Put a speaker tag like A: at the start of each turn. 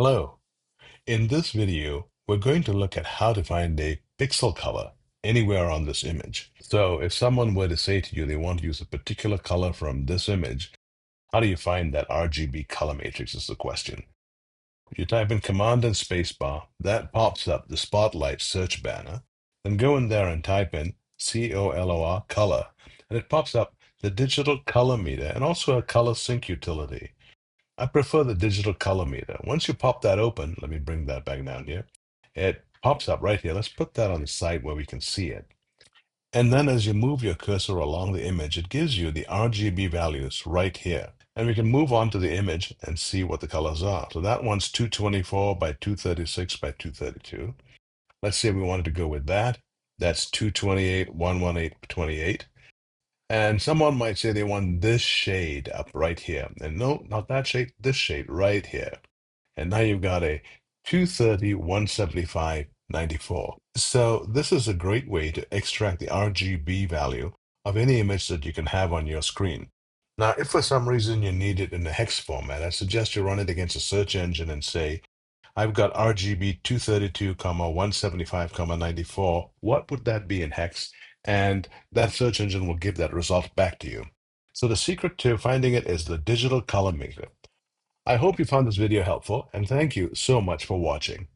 A: Hello. In this video, we're going to look at how to find a pixel color anywhere on this image. So if someone were to say to you they want to use a particular color from this image, how do you find that RGB color matrix is the question. If you type in Command and Spacebar, that pops up the Spotlight search banner. Then go in there and type in COLOR color, and it pops up the digital color meter and also a color sync utility. I prefer the digital color meter. Once you pop that open, let me bring that back down here. It pops up right here. Let's put that on the side where we can see it. And then as you move your cursor along the image, it gives you the RGB values right here. And we can move on to the image and see what the colors are. So that one's 224 by 236 by 232. Let's say we wanted to go with that. That's 228, 118, 28. And someone might say they want this shade up right here. And no, not that shade, this shade right here. And now you've got a 230, 175, 94. So this is a great way to extract the RGB value of any image that you can have on your screen. Now, if for some reason you need it in a hex format, I suggest you run it against a search engine and say, I've got RGB 232, 175, 94. What would that be in hex? And that search engine will give that result back to you. So the secret to finding it is the digital color maker. I hope you found this video helpful, and thank you so much for watching.